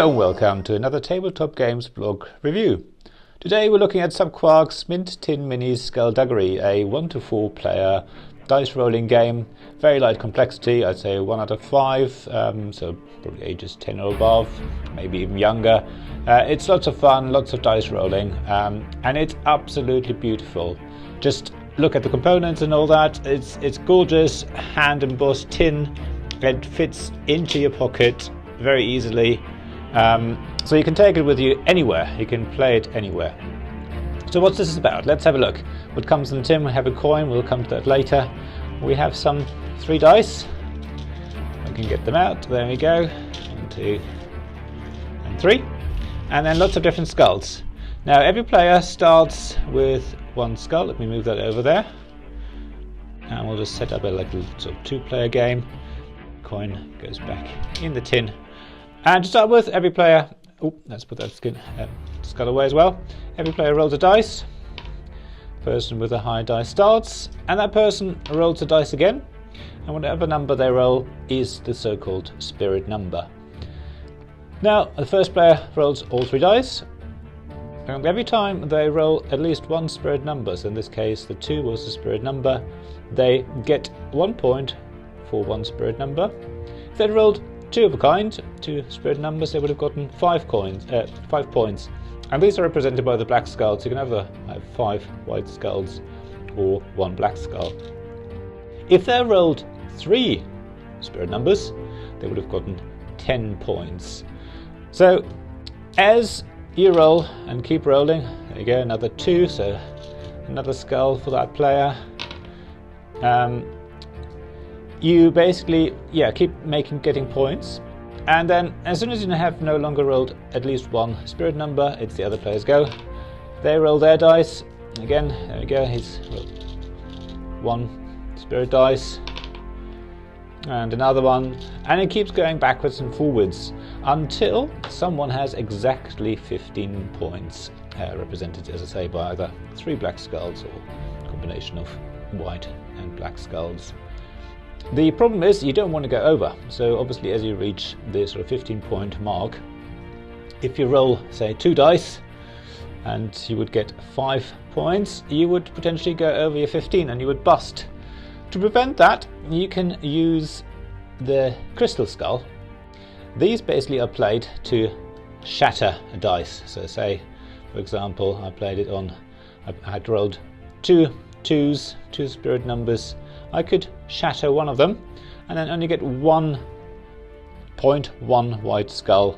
Hello and welcome to another Tabletop Games blog review. Today we're looking at subQuark's Mint Tin Mini Skulduggery, a 1 to 4 player dice rolling game. Very light complexity, I'd say 1 out of 5, so probably ages 10 or above, maybe even younger. It's lots of fun, lots of dice rolling, and it's absolutely beautiful. Just look at the components and all that. It's gorgeous, hand embossed tin. It fits into your pocket very easily. So you can take it with you anywhere, you can play it anywhere. So what's this about? Let's have a look. What comes in the tin? We have a coin, we'll come to that later. We have some 3 dice. We can get them out, there we go. 1, 2 and 3. And then lots of different skulls. Now every player starts with 1 skull. Let me move that over there. And we'll just set up a little sort of 2-player game. Coin goes back in the tin. And to start with, every player, let's put that skull away as well. Every player rolls a dice. Person with a high dice starts, and that person rolls a dice again. And whatever number they roll is the so-called spirit number. Now, the first player rolls all 3 dice. And every time they roll at least 1 spirit number, so in this case the 2 was the spirit number, they get 1 point for 1 spirit number. If they rolled 2 of a kind, 2 spirit numbers, they would have gotten 5 points. And these are represented by the black skulls. You can either have 5 white skulls or 1 black skull. If they rolled 3 spirit numbers, they would have gotten 10 points. So as you roll and keep rolling, there you go, another 2, so another skull for that player. You basically, keep getting points, and then as soon as you have no longer rolled at least 1 spirit number, it's the other player's go. They roll their dice. Again, there we go, he's rolled 1 spirit dice, and another one, and it keeps going backwards and forwards until someone has exactly 15 points, represented, as I say, by either 3 black skulls or a combination of white and black skulls. The problem is you don't want to go over, so obviously as you reach the sort of 15-point mark, if you roll, say, 2 dice and you would get 5 points, you would potentially go over your 15 and you would bust. To prevent that, you can use the crystal skull. These basically are played to shatter a dice. So say, for example, I had rolled 2 2s, 2 spirit numbers. I could shatter one of them and then only get 1 point, 1 white skull,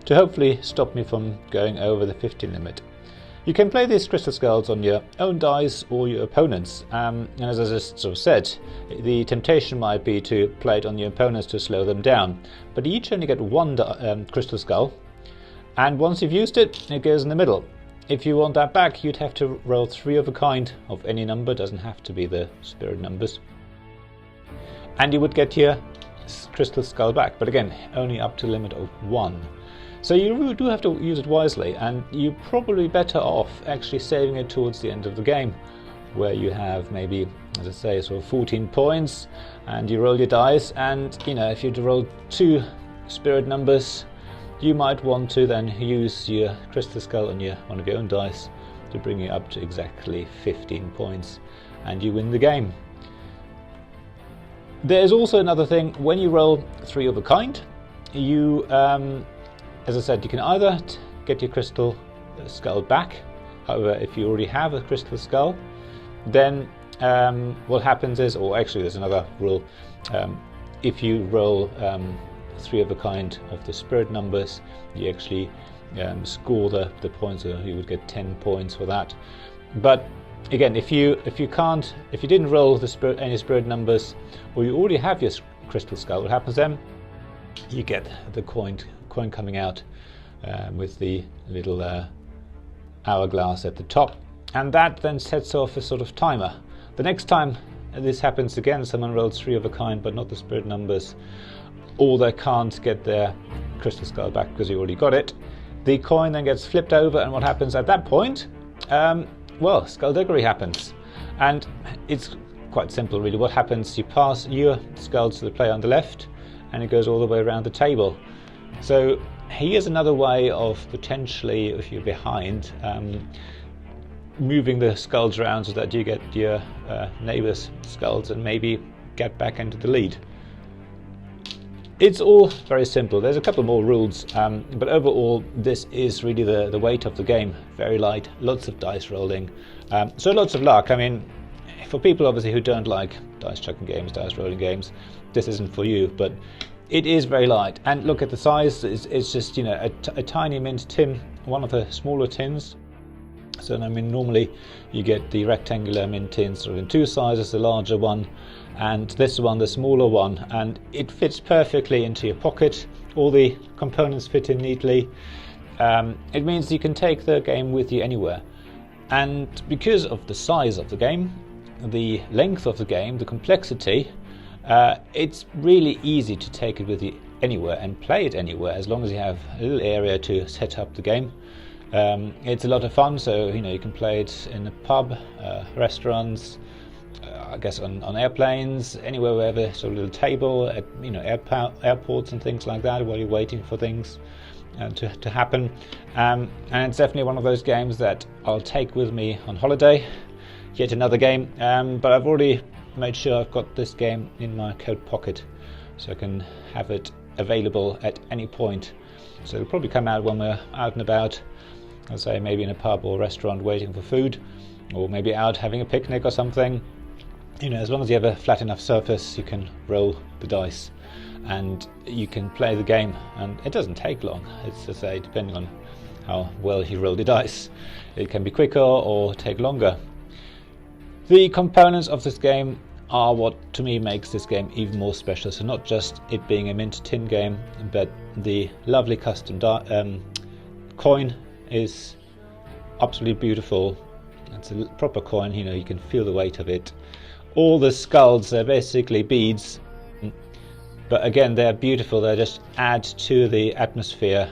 to hopefully stop me from going over the 15 limit. You can play these crystal skulls on your own dice or your opponents, and as I just sort of said, the temptation might be to play it on your opponents to slow them down, but you each only get 1 crystal skull, and once you've used it, it goes in the middle. If you want that back, you'd have to roll 3 of a kind of any number, doesn't have to be the spirit numbers, and you would get your crystal skull back, but again, only up to the limit of 1. So you really do have to use it wisely, and you're probably better off actually saving it towards the end of the game, where you have maybe, as I say, sort of 14 points, and you roll your dice, and if you roll 2 spirit numbers, you might want to then use your crystal skull on one of your own dice to bring you up to exactly 15 points, and you win the game. There's also another thing: when you roll 3 of a kind, you as I said, you can either get your crystal skull back. However, if you already have a crystal skull, then what happens is, or actually there's another rule, if you roll 3 of a kind of the spirit numbers, you actually score the points, so you would get 10 points for that. But again, if you didn't roll any spirit numbers, or you already have your crystal skull, what happens then? You get the coin coming out with the little hourglass at the top, and that then sets off a sort of timer. The next time this happens again, someone rolls 3 of a kind but not the spirit numbers, or they can't get their crystal skull back because you already got it, the coin then gets flipped over, and what happens at that point? Skulduggery happens, and it's quite simple really. What happens, you pass your skulls to the player on the left, and it goes all the way around the table. So here's another way of potentially, if you're behind, moving the skulls around so that you get your neighbor's skulls and maybe get back into the lead. It's all very simple. There's a couple more rules, but overall this is really the weight of the game. Very light, lots of dice rolling, so lots of luck. I mean, for people obviously who don't like dice chucking games, dice rolling games, this isn't for you, but it is very light. And look at the size, it's just, you know, a tiny mint tin, one of the smaller tins. So I mean, normally you get the rectangular mint tins sort of in two sizes, the larger one and this one, the smaller one, and it fits perfectly into your pocket. All the components fit in neatly. It means you can take the game with you anywhere. And because of the size of the game, the length of the game, the complexity, it's really easy to take it with you anywhere and play it anywhere, as long as you have a little area to set up the game. It's a lot of fun, so you know, you can play it in a pub, restaurants, I guess on airplanes, anywhere, wherever. So a little table at, you know, airports and things like that, while you're waiting for things to happen. And it's definitely one of those games that I'll take with me on holiday. Yet another game, but I've already made sure I've got this game in my coat pocket, so I can have it available at any point. So it'll probably come out when we're out and about. I'll say maybe in a pub or restaurant waiting for food, or maybe out having a picnic or something. You know, as long as you have a flat enough surface, you can roll the dice and you can play the game, and it doesn't take long. It's to say, depending on how well you roll the dice, it can be quicker or take longer. The components of this game are what to me makes this game even more special. So not just it being a Mint Tin game, but the lovely custom coin is absolutely beautiful. It's a proper coin, you know, you can feel the weight of it. All the skulls are basically beads, but again, they're beautiful. They just add to the atmosphere.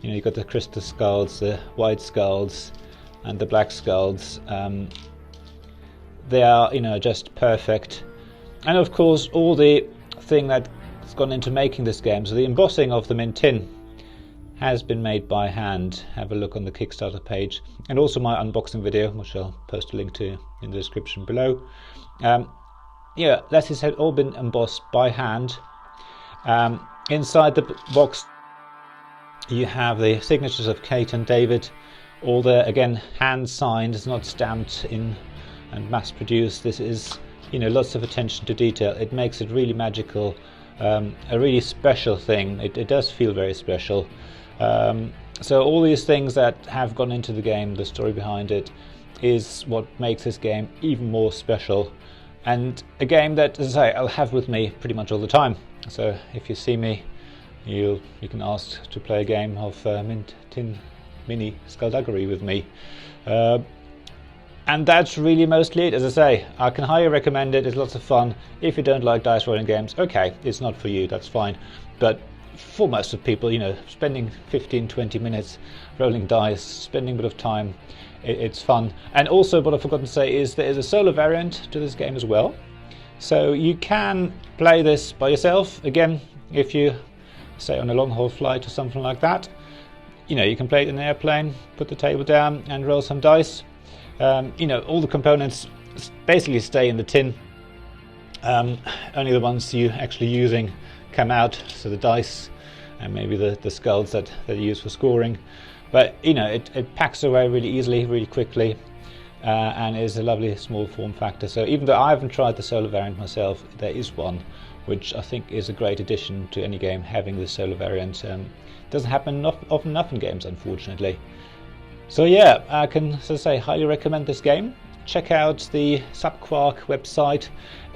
You know, you've got the crystal skulls, the white skulls and the black skulls. They are, you know, just perfect. And of course, all the thing that's gone into making this game, so the embossing of the Mint Tin has been made by hand. Have a look on the Kickstarter page, and also my unboxing video, which I'll post a link to in the description below. Yeah, that has all been embossed by hand. Inside the box you have the signatures of Kate and David, all the, again, hand signed. It's not stamped in and mass produced. This is, you know, lots of attention to detail. It makes it really magical, a really special thing. It does feel very special. So all these things that have gone into the game, the story behind it, is what makes this game even more special, and a game that, as I say, I'll have with me pretty much all the time. So if you see me, you can ask to play a game of Mint Tin Mini Skulduggery with me. And that's really mostly it. As I say, I can highly recommend it. It's lots of fun. If you don't like dice rolling games, okay, it's not for you, that's fine. But for most of people, you know, spending 15-20 minutes rolling dice, spending a bit of time, it's fun. And also, what I've forgotten to say is there is a solo variant to this game as well. So you can play this by yourself. Again, if you say on a long haul flight or something like that, you know, you can play it in an airplane, put the table down and roll some dice. You know, all the components basically stay in the tin. Only the ones you're actually using come out, so the dice and maybe the skulls that you use for scoring. But you know, it packs away really easily, really quickly, and is a lovely small form factor. So even though I haven't tried the solo variant myself, there is one which I think is a great addition to any game, having the solo variant. Doesn't happen often enough in games, unfortunately. So yeah, I can, as I say, highly recommend this game. Check out the subQuark website.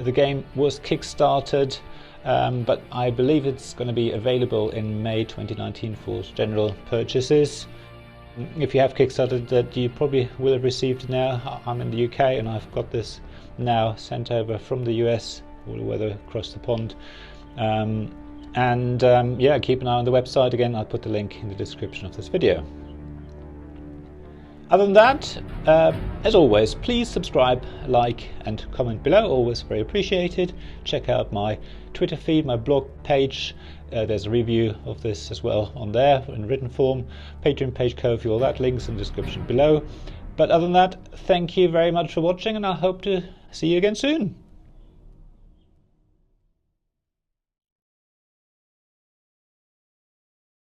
The game was kickstarted, but I believe it's going to be available in May 2019 for general purchases. If you have kickstarted that, you probably will have received it now. I'm in the UK and I've got this now sent over from the US, all the way across the pond. Yeah, keep an eye on the website. Again, I'll put the link in the description of this video. Other than that, as always, please subscribe, like and comment below, always very appreciated. Check out my Twitter feed, my blog page, there's a review of this as well on there in written form, Patreon page, Ko-fi, all that, links in the description below. But other than that, thank you very much for watching, and I hope to see you again soon.